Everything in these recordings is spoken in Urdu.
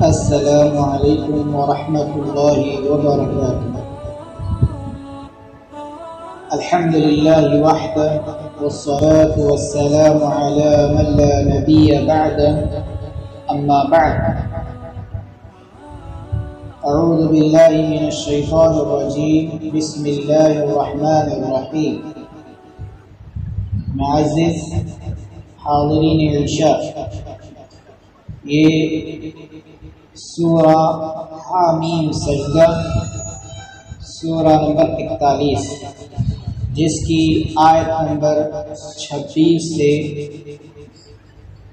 السلام علیکم ورحمۃ اللہ وبرکاتہ۔ الحمد للہ وحدہ والصلاة والسلام علی من لا نبی بعدہ، اما بعد۔ اعوذ باللہ من الشیطان الرجیم، بسم اللہ الرحمن الرحیم۔ معزز حاضرین عشاء، یہ سورہ حامیم سجدہ سورہ نمبر 41 جس کی آیت نمبر 26 سے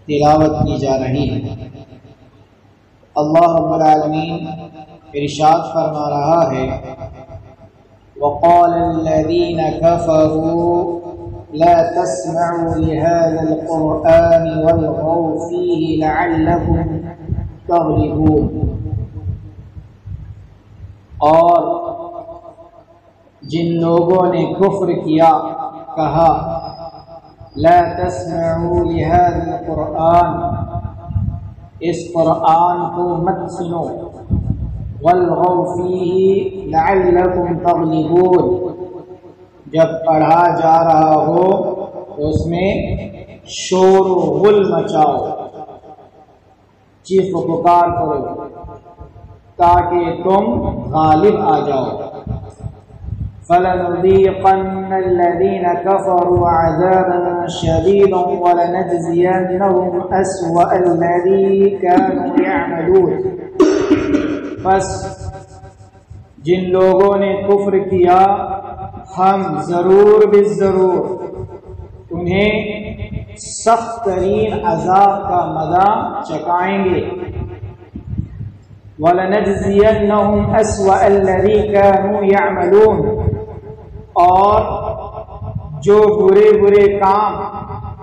تلاوت کی جا رہی ہے۔ اللہ رب العالمین ارشاد فرما رہا ہے، وَقَالَ الَّذِينَ كَفَرُوا لَا تَسْمَعُوا لِهَذَا الْقُرْآنِ وَالْغَوْا فِيهِ لَعَلَّكُمْ تغلبون۔ اور جن لوگوں نے کفر کیا کہا، لا تسمعوا لهذا القرآن، اس قرآن کو مت سنو، والغوا فیہ لعلکم تغلبون، جب پڑھا جا رہا ہو تو اس میں شور و غل مچاؤ، چیخ و پکار کرو تاکہ تم غالب آ جاؤ۔ فَلَنُذِيقَنَّ الَّذِينَ كَفَرُوا عَذَابًا شَدِيدًا وَلَنَجْزِيَنَّهُمْ أَسْوَأَ الَّذِي كَانُوا يَعْمَلُونَ۔ بس جن لوگوں نے کفر کیا ہم ضرور بالضرور انہیں سخت ترین عذاب کا مزہ چکھائیں گے۔ وَلَنَجْزِيَنَّهُمْ أَسْوَأَ الَّذِي كَانُوا يَعْمَلُونَ، اور جو برے کام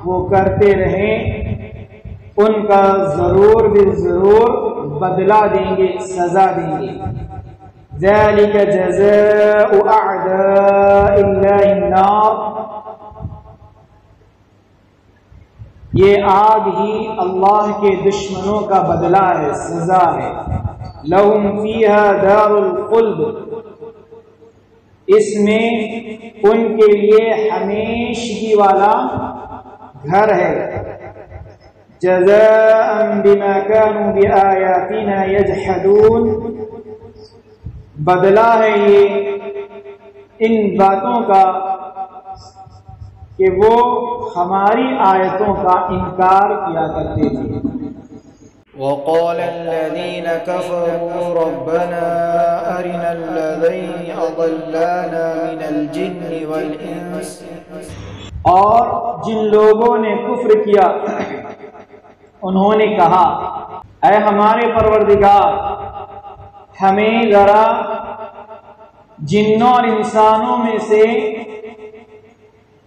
وہ کرتے رہیں ان کا ضرور بالضرور بدلہ دیں گے، سزا دیں گے۔ ذَلِكَ جَزَاءُ أَعْدَاءِ اللَّهِ النَّارِ، یہ آگ ہی اللہ کے دشمنوں کا بدلہ ہے، سزا ہے۔ لَهُمْ فِيهَا دَارُ الْخُلْدِ، اس میں ان کے لیے ہمیشگی والا گھر ہے۔ جَزَاءً بِمَا كَانُوا بِآيَاتِنَا يَجْحَدُونَ، بدلہ ہے یہ ان باتوں کا کہ وہ ہماری آیتوں کا انکار کیا کرتے تھے۔ وقال الذين كفروا ربنا أرنا الذين أضلانا من الجن والإنس، اور جن لوگوں نے کفر کیا انہوں نے کہا، اے ہمارے پروردگار ہمیں ذرا جنوں اور انسانوں میں سے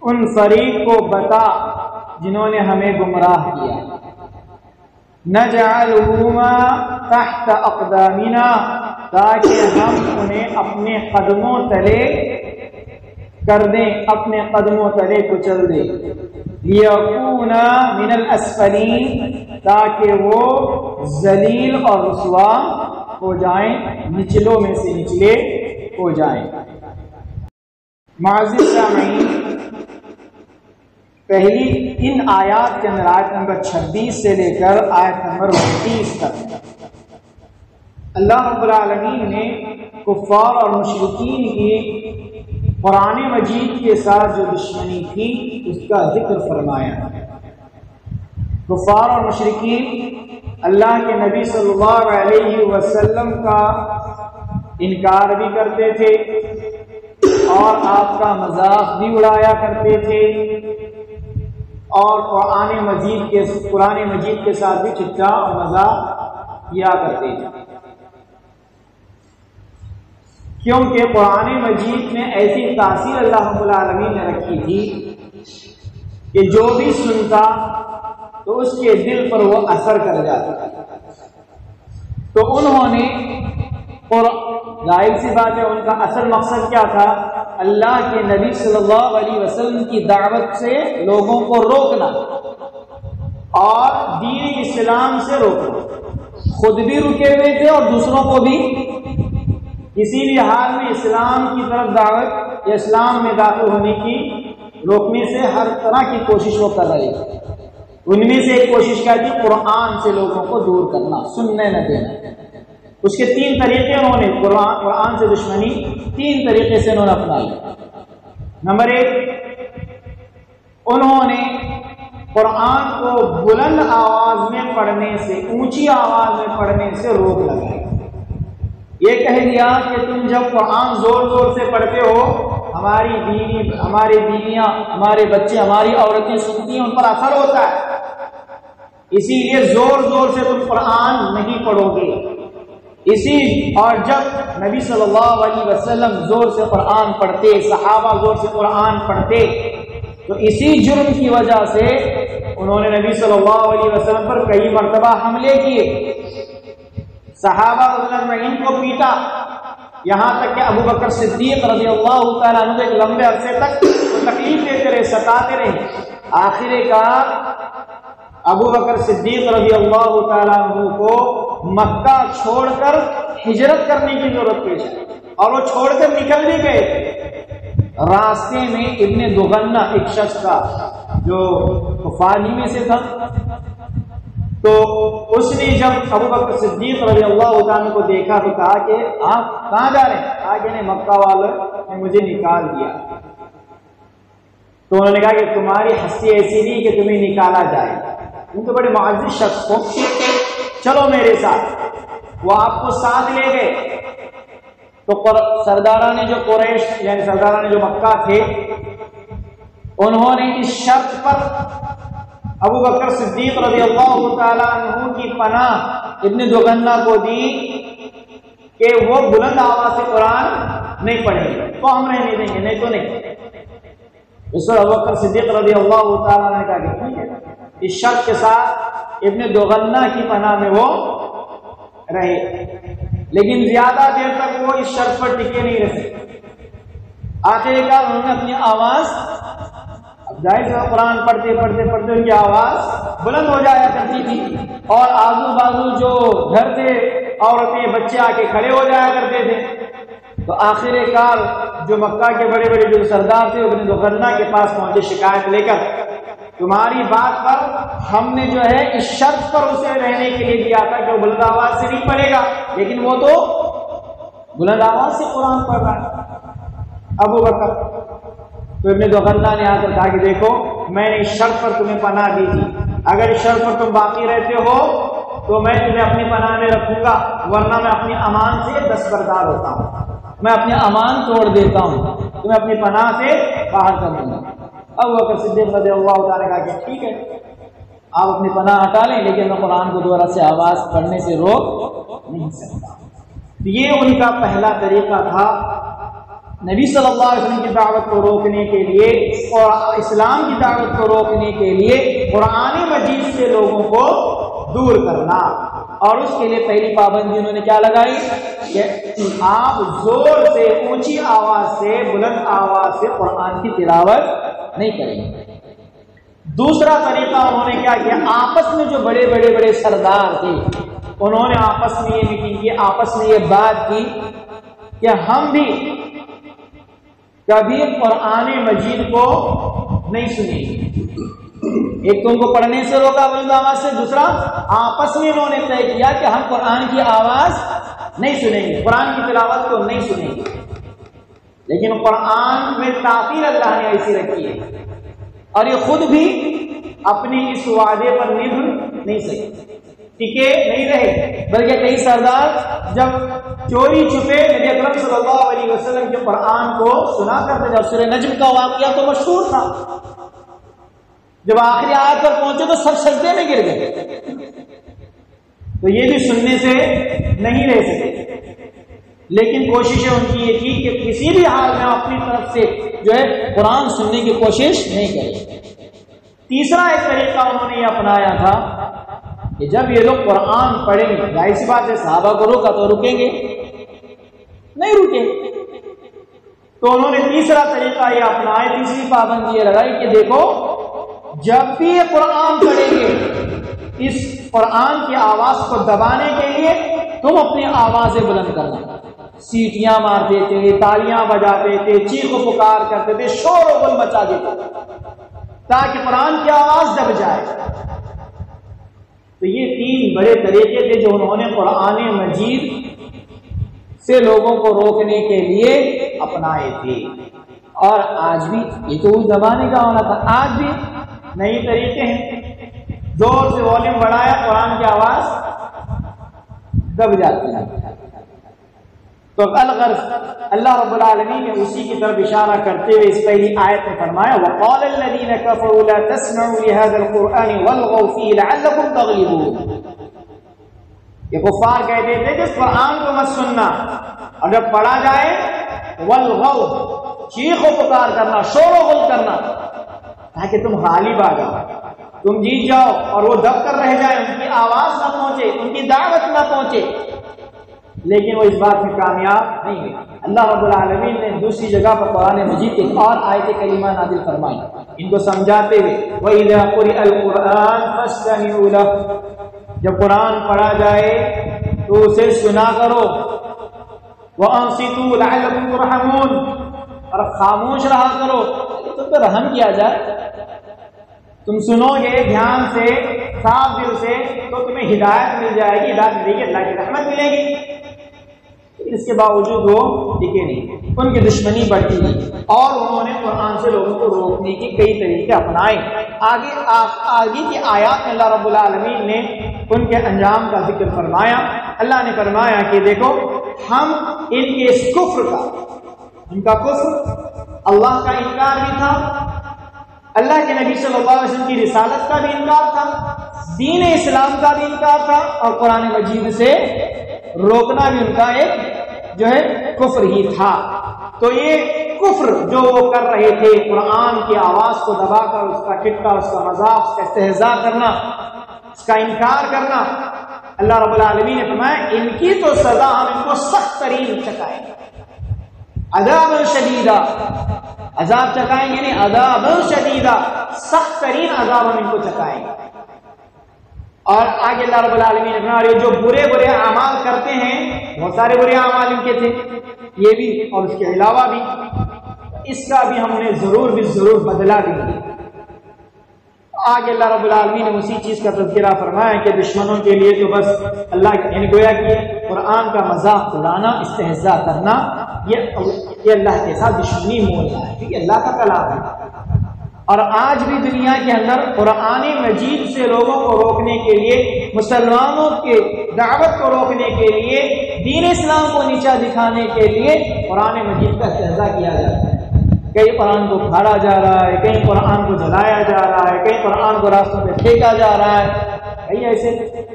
ان فریق کو بتا جنہوں نے ہمیں گمراہ کیا۔ نجعلہما تحت اقدامنا، تاکہ ہم انہیں اپنے قدموں تلے کر دیں، اپنے قدموں تلے کچل دیں۔ لیکونا من الاسفلین، تاکہ وہ ذلیل اور رسوا ہو جائیں، نچلوں میں سے نچلے ہو جائیں۔ معزز سامعین، پہلی ان آیات کے اندر آیت نمبر 26 سے لے کر آیت نمبر 29 تک اللہ رب العالمین نے کفار اور مشرکین کی قرآن مجید کے ساتھ جو دشمنی تھی اس کا ذکر فرمایا۔ کفار اور مشرکین اللہ کے نبی صلی اللہ علیہ وسلم کا انکار بھی کرتے تھے اور آپ کا مذاق بھی اڑایا کرتے تھے، اور قرآن مجید کے ساتھ بھی ٹھٹا اور مذاق کیا کرتے تھے، کیونکہ قرآن مجید میں ایسی تاثیر اللہ رب العالمین نے رکھی تھی کہ جو بھی سنتا تو اس کے دل پر وہ اثر کر جاتا۔ تو انہوں نے، اور ظاہر سی بات ہے ان کا اصل مقصد کیا تھا، اللہ کے نبی صلی اللہ علیہ وسلم کی دعوت سے لوگوں کو روکنا اور دین اسلام سے روکنا۔ خود بھی رکے ہوئے تھے اور دوسروں کو بھی کسی بھی حال میں اسلام کی طرف دعوت یا اسلام میں داخل ہونے کی روکنے سے ہر طرح کی کوشش وہ کر رہے تھے۔ ان میں سے ایک کوشش کیا تھی؟ قرآن سے لوگوں کو دور کرنا، سننے نہ دینا۔ اس کے 3 طریقے انہوں نے قرآن سے دشمنی 3 طریقے سے انہوں نے اپنائی۔ نمبر 1، انہوں نے قرآن کو بلند آواز میں پڑھنے سے، اونچی آواز میں پڑھنے سے روک لگائی۔ یہ کہہ دیا کہ تم جب قرآن زور زور سے پڑھتے ہو، ہماری بیوی، ہمارے بیویاں، ہمارے بچے، ہماری عورتیں سنتی ہیں، ان پر اثر ہوتا ہے، اسی لیے زور زور سے تم قرآن نہیں پڑھو گے۔ اور جب نبی صلی اللہ علیہ وسلم زور سے قرآن پڑھتے، صحابہ زور سے قرآن پڑھتے، تو اسی جرم کی وجہ سے انہوں نے نبی صلی اللہ علیہ وسلم پر کئی مرتبہ حملے کیے، صحابہ رضی اللہ عنہم کو پیٹا، یہاں تک کہ ابو بکر صدیق رضی اللہ تعالیٰ عنہ ایک لمبے عرصے تک تکلیف دیتے رہے، ستاتے رہے۔ آخر کار ابو بکر صدیق رضی اللہ تعالیٰ عنہ کو مکہ چھوڑ کر ہجرت کرنے کی ضرورت پیش آئی، اور وہ چھوڑ کر نکل بھی گئے۔ راستے میں ابن دغنہ ایک شخص کا جو کفار ہی میں سے تھا، تو اس نے جب ابو بکر صدیق رضی اللہ تعالیٰ کو دیکھا تو کہا کہ آپ کہاں جا رہے ہیں؟ آگے نے مکہ والوں نے مجھے نکال دیا۔ تو انہوں نے کہا کہ تمہاری ہستی ایسی نہیں کہ تمہیں نکالا جائے، تم تو بڑے معزز شخص ہو، چلو میرے ساتھ۔ وہ آپ کو ساتھ لے گئے۔ تو سرداران جو قریش یعنی سرداران جو مکہ تھے، انہوں نے اس شرط پر ابو بکر صدیق رضی اللہ تعالیٰ عنہ کی پناہ ابن دغنہ کو دی کہ وہ بلند آواز سے قرآن نہیں پڑھیں گے تو ہم رہنے دیں گے، نہیں تو نہیں۔ اس پر ابو بکر صدیق رضی اللہ تعالیٰ نے کہا کہ ٹھیک ہے، اس شرط کے ساتھ ابن دغنہ کی پناہ میں وہ رہے، لیکن زیادہ دیر تک وہ اس شرط پر ٹکے نہیں رہ سکتے۔ آخر کار انہوں نے اپنی آواز، اب ظاہر سے قرآن پڑھتے پڑھتے پڑھتے ان کی آواز بلند ہو جایا کرتی تھی، اور آزو بازو جو گھر تھے، عورتیں بچے آ کے کھڑے ہو جایا کرتے تھے۔ تو آخر کار جو مکہ کے بڑے بڑے جو سردار تھے ابن دغنہ کے پاس پہنچے شکایت لے کر، تمہاری بات پر ہم نے جو ہے اس شرط پر اسے رہنے کے لیے دیا تھا کہ وہ بلند آواز سے نہیں پڑھے گا، لیکن وہ تو بلند آواز سے قرآن پڑھ رہا ہے ابو بکر۔ تو ابن دغنہ نے آ کر کہا کہ دیکھو، میں نے اس شرط پر تمہیں پناہ دی تھی، اگر اس شرط پر تم باقی رہتے ہو تو میں تمہیں اپنی پناہ میں رکھوں گا، ورنہ میں اپنی امان سے دستبردار ہوتا ہوں، میں اپنی امان توڑ دیتا ہوں، تمہیں اپنی پناہ سے باہر کر دوں گا۔ ابو بکر صدیق رضی اللہ تعالیٰ نے کہا کہ ٹھیک ہے، آپ اپنی پناہ ہٹا لیں، لیکن میں قرآن کو دوبارہ سے آواز پڑھنے سے روک نہیں سکتا۔ یہ ان کا پہلا طریقہ تھا نبی صلی اللہ علیہ وسلم کی دعوت کو روکنے کے لیے اور اسلام کی دعوت کو روکنے کے لیے قرآن مجید سے لوگوں کو دور کرنا۔ اور اس کے لیے پہلی پابندی انہوں نے کیا لگائی کہ آپ زور سے، اونچی آواز سے، بلند آواز سے قرآن کی تلاوت نہیں کریں گے۔ دوسرا طریقہ انہوں نے کیا کیا، آپس میں جو بڑے بڑے سردار تھے انہوں نے آپس میں یہ میٹنگ کی، آپس میں یہ بات کی کہ ہم بھی کبھی قرآن مجید کو نہیں سنیں گے۔ ایک تو ان کو پڑھنے سے روکا بلند آواز سے، دوسرا آپس میں انہوں نے طے کیا کہ ہم قرآن کی آواز نہیں سنیں گے، قرآن کی تلاوت کو نہیں سنیں گے۔ لیکن قرآن میں تاخیر اللہ نے ایسی رکھی ہے، اور یہ خود بھی اپنی اس وعدے پر نبھ نہیں سکے، ٹکے نہیں رہے، بلکہ کئی سردار جب چوری چھپے نبی اکرم صلی اللہ علیہ وسلم کے قرآن کو سنا کرتے، جب سورہ نجم کا واقعہ تو مشہور تھا، جب آخری آیت پر پہنچے تو سب سجدے میں گر گئے، تو یہ بھی سننے سے نہیں رہ سکے۔ لیکن کوششیں ان کی یہ تھی کہ کسی بھی حال میں اپنی طرف سے جو ہے قرآن سننے کی کوشش نہیں کرے۔ تیسرا ایک طریقہ انہوں نے یہ اپنایا تھا کہ جب یہ لوگ قرآن پڑھیں گے، ظاہر سی بات ہے صحابہ کو روکا تو رکیں گے نہیں، رکے، تو انہوں نے تیسرا طریقہ یہ اپنایا، تیسری پابندی یہ لگائی کہ دیکھو جب بھی یہ قرآن پڑھیں گے اس قرآن کی آواز کو دبانے کے لیے تم اپنی آوازیں بلند کرنا، سیٹیاں مارتے تھے، تالیاں بجاتے تھے، چیخ و پکار کرتے تھے، شور و غل مچا دیتے تاکہ قرآن کی آواز دب جائے۔ تو یہ تین بڑے طریقے تھے جو انہوں نے قرآن مجید سے لوگوں کو روکنے کے لیے اپنائے تھے۔ اور آج بھی یہ تو اس زمانے کا ہونا تھا، آج بھی نئے طریقے ہیں، زور سے والیوم بڑھایا قرآن کی آواز دب جاتی ہے۔ تو الغرض اللہ رب العالمین نے اسی کی طرف اشارہ کرتے ہوئے اس پہلی آیت میں فرمایا وَقَالَ الَّذِينَ كَفَرُوا لَا تَسْمَعُوا لِهَذَا الْقُرْآنِ وَالْغَوْا فِيهِ لَعَلَّكُمْ تَغْلِبُونَ۔ یہ کفار کہتے تھے کہ اس قرآن کو مت سننا، اور جب پڑھا جائے وَالْغَوْا، چیخ و پکار کرنا، شور و غل کرنا، تاکہ تم غالب آ جاؤ، تم جیت جاؤ، اور وہ دب کر رہ جائے، ان کی آواز نہ پہنچے، ان کی دعوت نہ پہنچے۔ لیکن وہ اس بات میں کامیاب نہیں ہوئی۔ اللہ رب العالمین نے دوسری جگہ پر قرآن مجید کی اور آیت کریمہ نازل فرمائی ان کو سمجھاتے ہوئے وَإِذَا قُرِئَ الْقُرْآنُ فَاسْتَمِعُوا لَهُ، جب قرآن پڑھا جائے تو اسے سنا کرو، وَأَنصِتُوا لَعَلَّكُمْ تُرْحَمُونَ، اور خاموش رہا کرو تم تو رحم کیا جائے۔ تم سنو گے دھیان سے، صاف دل سے، تو تمہیں ہدایت مل جائے گی، ہدایت ملے گی، اللہ کی رحمت ملے گی۔ اس کے باوجود وہ ٹکے نہیں، ان کی دشمنی بڑھتی گئی، اور انہوں نے قرآن سے لوگوں کو روکنے کی کئی طریقے اپنائے۔ آگے کی آیات میں اللہ رب العالمین نے ان کے انجام کا ذکر فرمایا۔ اللہ نے فرمایا کہ دیکھو ہم ان کے اس کفر کا، ان کا کفر، اللہ کا انکار بھی تھا، اللہ کے نبی صلی اللہ علیہ وسلم کی رسالت کا بھی انکار تھا، دین اسلام کا بھی انکار تھا، اور قرآن مجید سے روکنا بھی ان کا ایک جو ہے کفر ہی تھا۔ تو یہ کفر جو وہ کر رہے تھے، قرآن کی آواز کو دبا کر اس کا ٹھٹکا، اس کا مذاق، اس کا استہزاء کرنا، اس کا انکار کرنا، اللہ رب العالمین نے فرمایا ان کی تو سزا ہم ان کو سخت ترین چکائیں گے، عذاب شدیدہ، عذاب چکائیں گے نہیں، عذاب شدیدہ، سخت ترین عذاب ہم ان کو چکائیں گے۔ اور آگے اللہ رب العالمین نے فرمایا جو برے برے اعمال کرتے ہیں، بہت سارے برے اعمال ان کے تھے، یہ بھی اور اس کے علاوہ بھی، اس کا بھی ہم انہیں ضرور بھی ضرور بدلا دیں گے۔ آگے اللہ رب العالمین نے اسی چیز کا تذکرہ فرمایا کہ دشمنوں کے لیے تو بس اللہ یعنی گویا کہ قرآن کا مذاق اڑانا، استہزاء کرنا، یہ اللہ کے ساتھ دشمنی مول ہے، کیونکہ اللہ کا کلام ہے۔ اور آج بھی دنیا کے اندر قرآن مجید سے لوگوں کو روکنے کے لیے، مسلمانوں کے دعوت کو روکنے کے لیے، دین اسلام کو نیچا دکھانے کے لیے قرآن مجید کا استہزاء کیا جاتا ہے۔ کہیں قرآن کو پھاڑا جا رہا ہے، کہیں قرآن کو جلایا جا رہا ہے، کہیں قرآن کو راستوں پہ پھینکا جا رہا ہے۔ کئی ایسے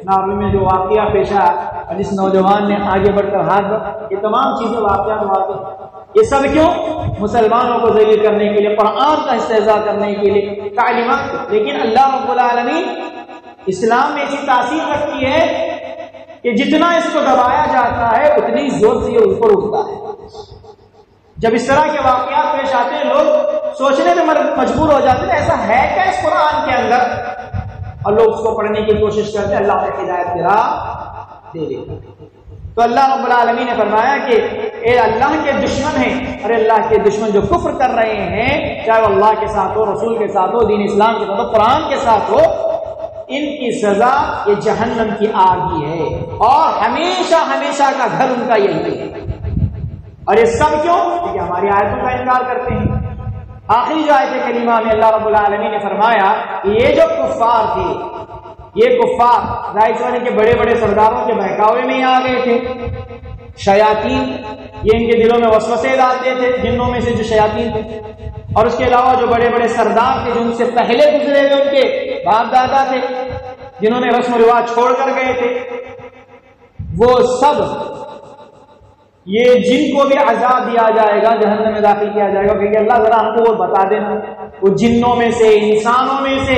ناول میں جو واقعہ پیش آیا، جس نوجوان نے آگے بڑھ کر ہاتھ بڑھا، یہ تمام چیزیں واقعات واقع، یہ سب کیوں؟ مسلمانوں کو ذلیل کرنے کے لیے، قرآن کا استہزاء کرنے کے لیے تعلیمات۔ لیکن اللہ رب العالمین اسلام میں ایسی تاثیر رکھتی ہے کہ جتنا اس کو دبایا جاتا ہے اتنی زور سے یہ اوپر اٹھتا ہے۔ جب اس طرح کے واقعات پیش آتے ہیں لوگ سوچنے میں مجبور ہو جاتے ہیں ایسا ہے کیا اس قرآن کے اندر، اور لوگ اس کو پڑھنے کی کوشش کرتے ہیں، اللہ کی ہدایت کی راہ دے دیتے۔ تو اللہ رب العالمین نے فرمایا کہ اے اللہ کے دشمن ہیں، اور اللہ کے دشمن جو کفر کر رہے ہیں، چاہے وہ اللہ کے ساتھ ہو، رسول کے ساتھ ہو، دین اسلام کے ساتھ ہو، قرآن کے ساتھ ہو، ان کی سزا یہ جہنم کی آگ ہی ہے، اور ہمیشہ ہمیشہ کا گھر ان کا یہی ہے۔ اور یہ سب کیوں؟ کیونکہ ہماری آیتوں کا انکار کرتے ہیں۔ آخری جو آیت کریمہ میں اللہ رب العالمین نے فرمایا کہ یہ جو کفار تھے، یہ کفار ظاہر سمجھنے کے بڑے بڑے سرداروں کے بہکاوے میں ہی آ گئے تھے، شیاطین یہ ان کے دلوں میں وسوسے ڈالتے تھے، جنوں میں سے جو شیاطین تھے، اور اس کے علاوہ جو بڑے بڑے سردار تھے جو ان سے پہلے گزرے ہوئے، ان کے باپ دادا تھے جنہوں نے رسم و رواج چھوڑ کر گئے تھے، وہ سب یہ جن کو بھی عذاب دیا جائے گا، جہنم میں داخل کیا جائے گا، کیونکہ اللہ ذرا ہم کو وہ بتا دینا، وہ جنوں میں سے، انسانوں میں سے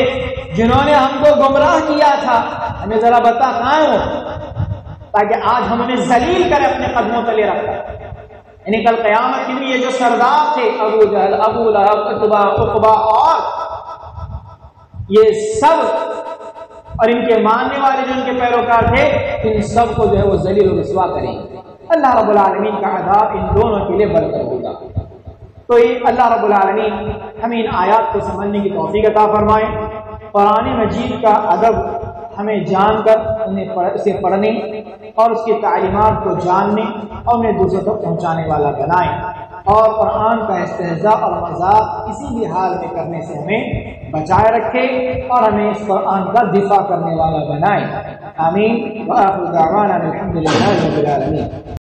جنہوں نے ہم کو گمراہ کیا تھا، ہمیں ذرا بتا کہاں ہو، تاکہ آج ہم انہیں ذلیل کرے، اپنے قدموں تلے رکھ کر۔ یعنی کل قیامت کے لیے یہ جو سردار تھے، ابو جہل، ابو لہب، عتبہ، اور یہ سب اور ان کے ماننے والے جو ان کے پیروکار تھے ان سب کو جو ہے وہ ذلیل و رسوا کریں گے۔ اللہ رب العالمین کا عذاب ان دونوں کے لیے برتر ہوگا۔ تو یہ اللہ رب العالمین ہمیں ان آیات کو سمجھنے کی توفیق عطا فرمائے۔ قرآن مجید کا ادب ہمیں جان کر اسے پڑھنے اور اس کی تعلیمات کو جاننے اور انہیں دوسروں تک پہنچانے والا بنائے، اور قرآن کا استہزاء اور مذاق کسی بھی حال میں کرنے سے ہمیں بچائے رکھے اور ہمیں اس قرآن کا دفاع کرنے والا بنائے۔ آمین۔ وآخر دعوانا الحمد للہ رب العالمین۔